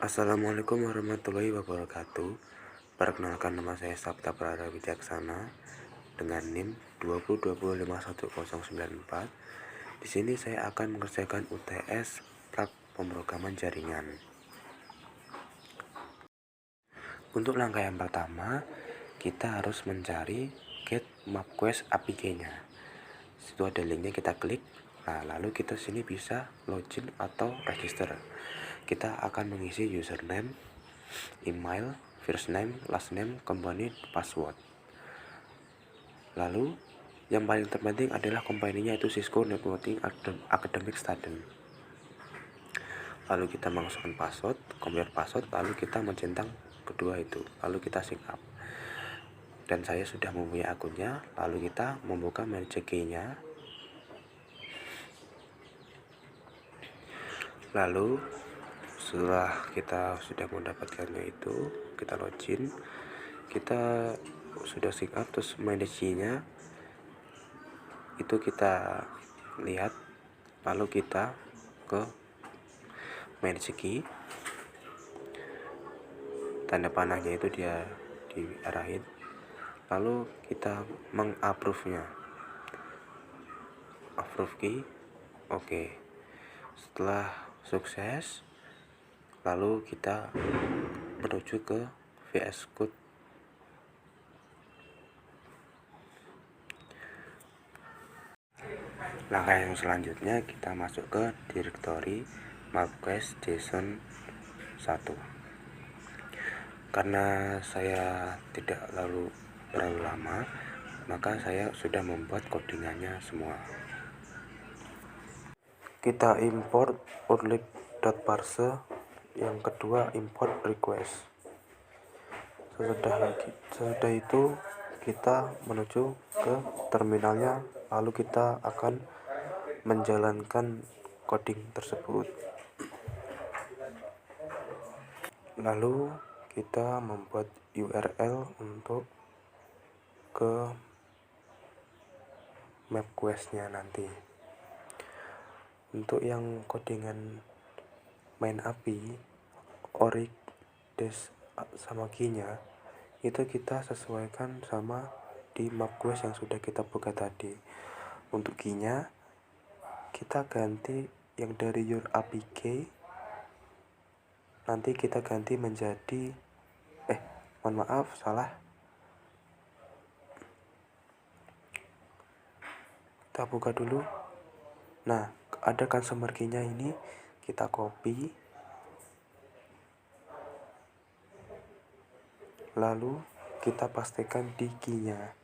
Assalamualaikum warahmatullahi wabarakatuh. Perkenalkan, nama saya Sabta Prada Wijaksana dengan NIM 2020511094. Di sini saya akan mengerjakan UTS Prak Pemrograman Jaringan. Untuk langkah yang pertama, kita harus mencari get MapQuest APK-nya. Situ ada linknya, kita klik. Nah, lalu kita sini bisa login atau register. Kita akan mengisi username, email, first name, last name, company, password. Lalu yang paling terpenting adalah company-nya itu Cisco Networking Academic Student. Lalu kita masukkan password, compare password, lalu kita mencentang kedua itu, lalu kita sign up. Dan saya sudah mempunyai akunnya. Lalu kita membuka magic key-nya. Lalu setelah kita sudah mendapatkannya itu, kita login, kita sudah sign up, terus manage-nya itu kita lihat, lalu kita ke manage key, tanda panahnya itu dia diarahin, lalu kita meng-approve-nya, approve key, oke. Setelah sukses, lalu kita menuju ke VS Code. Langkah yang selanjutnya, kita masuk ke direktori MapQuest JSON 1. Karena saya tidak terlalu lama, maka saya sudah membuat codingannya semua. Kita import urlib.parse, yang kedua import request. Sesudah itu kita menuju ke terminalnya, lalu kita akan menjalankan coding tersebut. Lalu kita membuat URL untuk ke MapQuest-nya nanti. Untuk yang codingan main API, orig, des sama key-nya itu kita sesuaikan sama di MapQuest yang sudah kita buka tadi. Untuk key-nya kita ganti yang dari your APK, nanti kita ganti menjadi salah. Kita buka dulu. Nah, ada customer key-nya ini, kita copy, lalu kita pastikan di key-nya.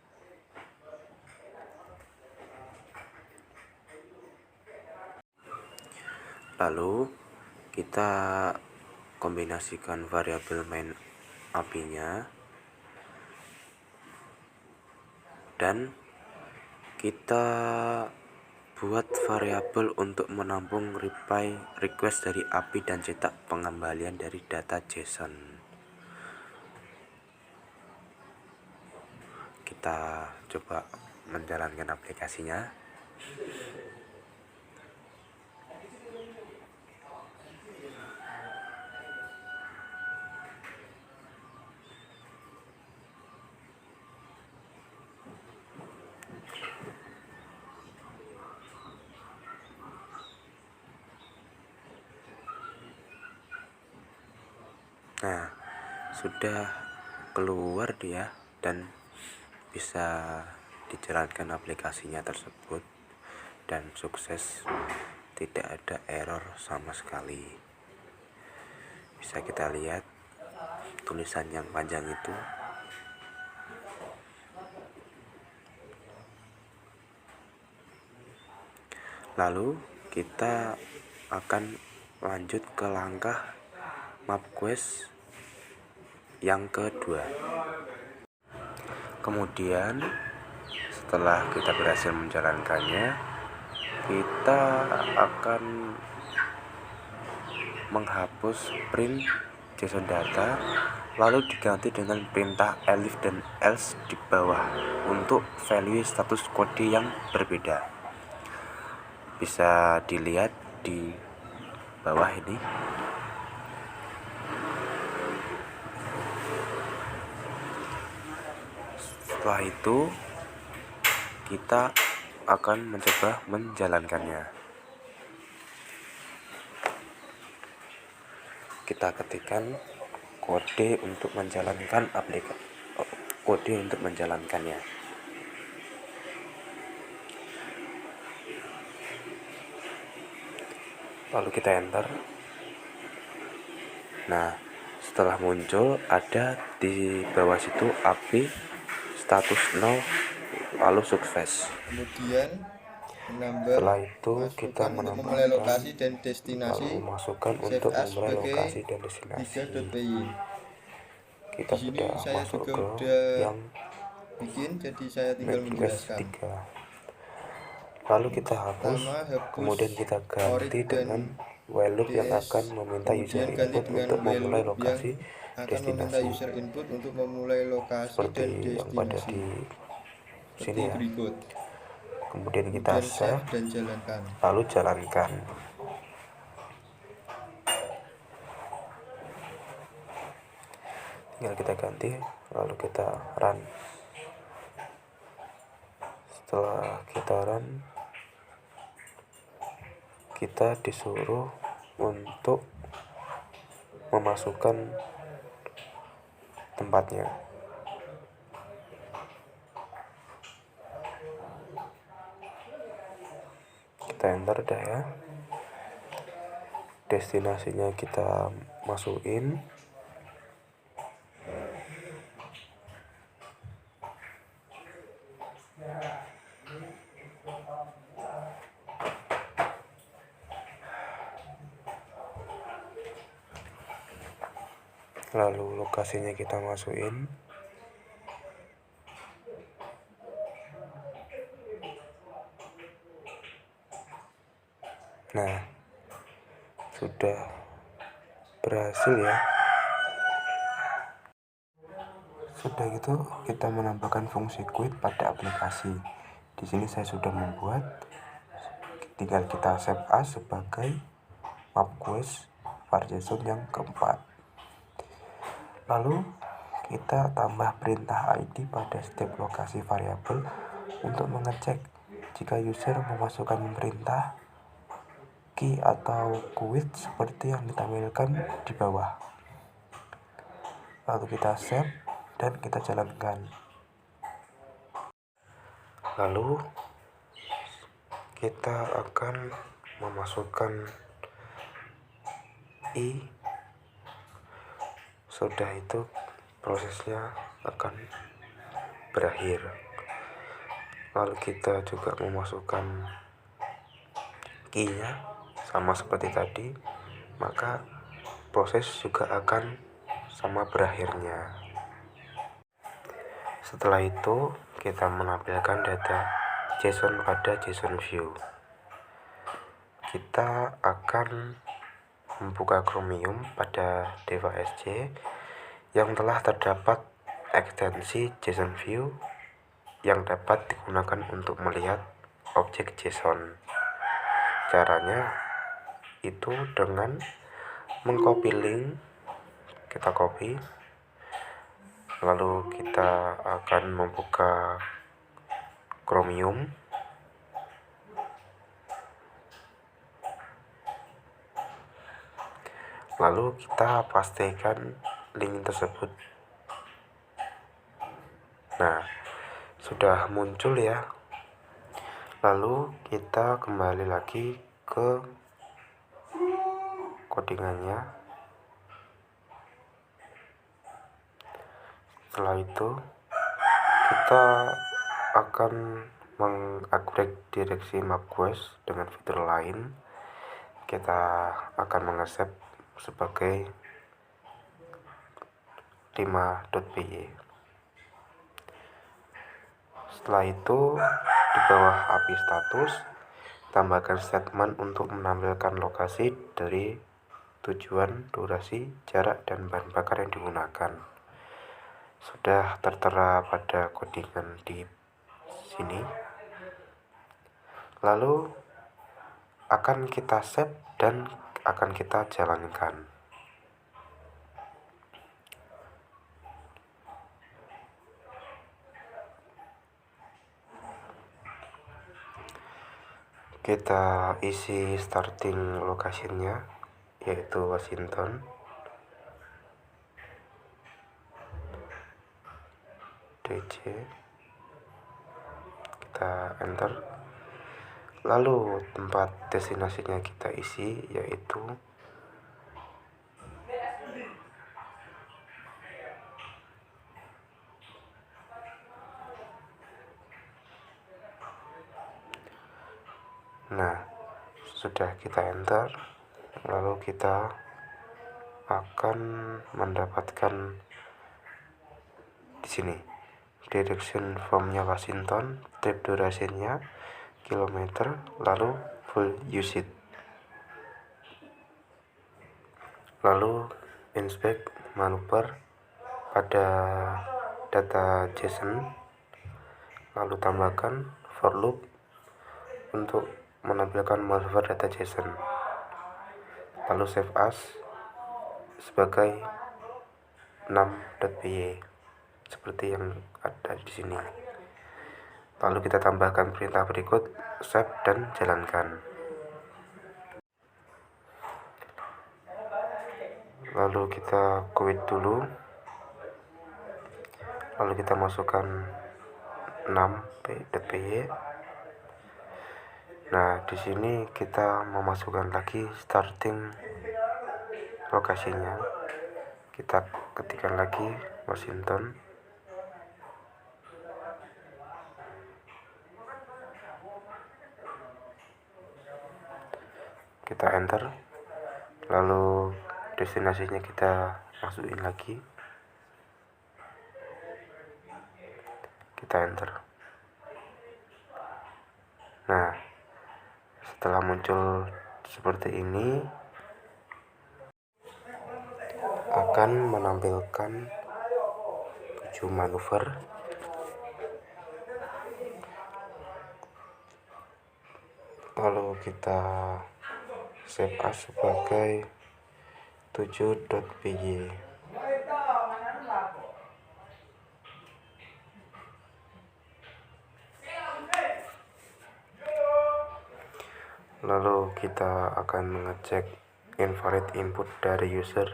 Lalu kita kombinasikan variabel main API-nya dan kita buat variabel untuk menampung reply request dari API dan cetak pengembalian dari data JSON. Kita coba menjalankan aplikasinya. Nah, sudah keluar dia dan bisa dijalankan aplikasinya tersebut dan sukses, tidak ada error sama sekali. Bisa kita lihat tulisan yang panjang itu. Lalu kita akan lanjut ke langkah MapQuest yang kedua. Kemudian setelah kita berhasil menjalankannya, kita akan menghapus print JSON data, lalu diganti dengan perintah elif dan else di bawah untuk value status kode yang berbeda. Bisa dilihat di bawah ini. Setelah itu kita akan mencoba menjalankannya. Kita ketikkan kode untuk menjalankannya. Lalu kita enter. Nah, setelah muncul ada di bawah situ API status 0 lalu sukses. Kemudian Setelah itu kita untuk memulai lokasi dan lalu destinasi masukkan save untuk as memulai sebagai lokasi dan destinasi. 3.py. Kita Di sini sudah saya masuk juga ke udah yang bikin, jadi saya tinggal MapQuest menjelaskan. 3. Lalu kita hapus, Pertama, hapus kemudian kita ganti orit dengan dan while loop yang DS, akan meminta user kemudian ganti input dengan untuk while memulai loop yang lokasi akan meminta destinasi. user input untuk memulai lokasi dan Seperti yang pada destinasi di seperti sini ya. berikut. Kemudian kita Kemudian save, save dan jalankan. lalu jalankan. Tinggal kita ganti, lalu kita run. Setelah kita run, kita disuruh untuk memasukkan tempatnya. Kita enter dah ya. Destinasinya kita masukin. Lalu lokasinya kita masukin. Nah, sudah berhasil ya. Sudah gitu kita menambahkan fungsi quit pada aplikasi. Di sini saya sudah membuat. Tinggal kita save as sebagai MapQuest var.json yang keempat. Lalu kita tambah perintah ID pada setiap lokasi variabel untuk mengecek jika user memasukkan perintah key atau quit seperti yang ditampilkan di bawah. Lalu kita save dan kita jalankan. Lalu kita akan memasukkan i. Sudah itu prosesnya akan berakhir. Lalu kita juga memasukkan key-nya sama seperti tadi, maka proses juga akan sama berakhirnya. Setelah itu kita menampilkan data JSON pada JSON view. Kita akan membuka Chromium pada Dev.sj yang telah terdapat ekstensi JSON view yang dapat digunakan untuk melihat objek JSON. Caranya itu dengan mengcopy link, kita copy, lalu kita akan membuka Chromium. Lalu kita pastikan link tersebut. Nah, sudah muncul ya. Lalu kita kembali lagi ke codingannya. Setelah itu kita akan mengupgrade direksi MapQuest dengan fitur lain. Kita akan mengasep sebagai 5.py. Setelah itu di bawah API status tambahkan statement untuk menampilkan lokasi dari tujuan, durasi, jarak, dan bahan bakar yang digunakan. Sudah tertera pada codingan di sini. Lalu akan kita save dan akan kita jalankan. kita isi starting location-nya, yaitu Washington. DC, kita enter. Lalu tempat destinasinya kita isi, yaitu sudah kita enter, lalu kita akan mendapatkan di sini direction from-nya Washington, trip duration-nya, kilometer, lalu full usage. Lalu inspect manuver pada data JSON, lalu tambahkan for loop untuk menampilkan manuver data JSON, lalu save as sebagai 6.py seperti yang ada di sini. Lalu kita tambahkan perintah berikut, save dan jalankan. Lalu kita quit dulu, lalu kita masukkan 6.py. Nah, di sini kita memasukkan lagi starting lokasinya. Kita ketikkan lagi Washington. Kita enter. Lalu destinasinya kita masukin lagi. Kita enter. Nah, setelah muncul seperti ini, akan menampilkan 7 manuver. Lalu kita save as sebagai 7.py. Lalu kita akan mengecek invalid input dari user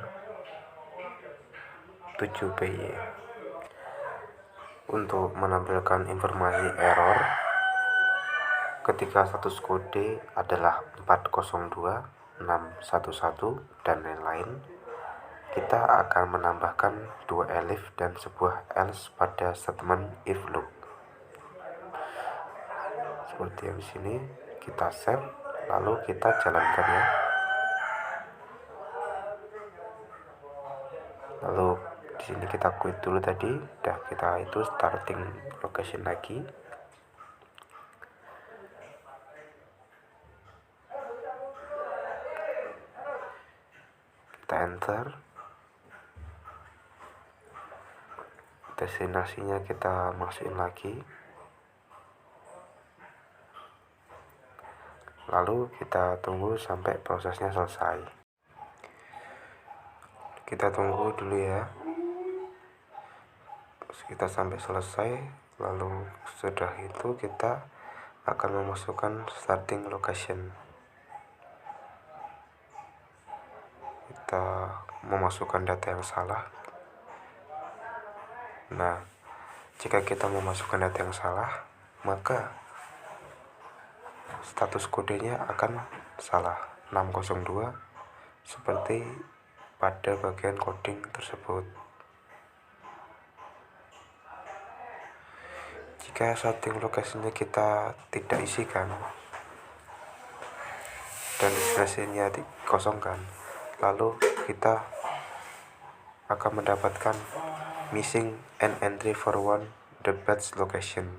7py untuk menampilkan informasi error ketika status kode adalah 402, 611 dan lain-lain. Kita akan menambahkan 2 elif dan sebuah else pada statement if loop seperti yang di sini. Kita save, lalu kita jalankan ya. Lalu di sini kita quit dulu tadi, dah kita itu starting location lagi. Kita enter. Destinasinya kita masukin lagi. Lalu kita tunggu sampai prosesnya selesai. Kita tunggu dulu ya. Kita sampai selesai, lalu sudah itu kita akan memasukkan starting location. Kita memasukkan data yang salah. Nah, jika kita memasukkan data yang salah, maka status kodenya akan salah 602 seperti pada bagian coding tersebut. Jika setting lokasinya kita tidak isikan dan destinasinya dikosongkan, lalu kita akan mendapatkan missing an entry for one the batch location.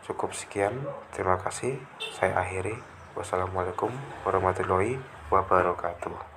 Cukup sekian, terima kasih, saya akhiri. Wassalamualaikum warahmatullahi wabarakatuh.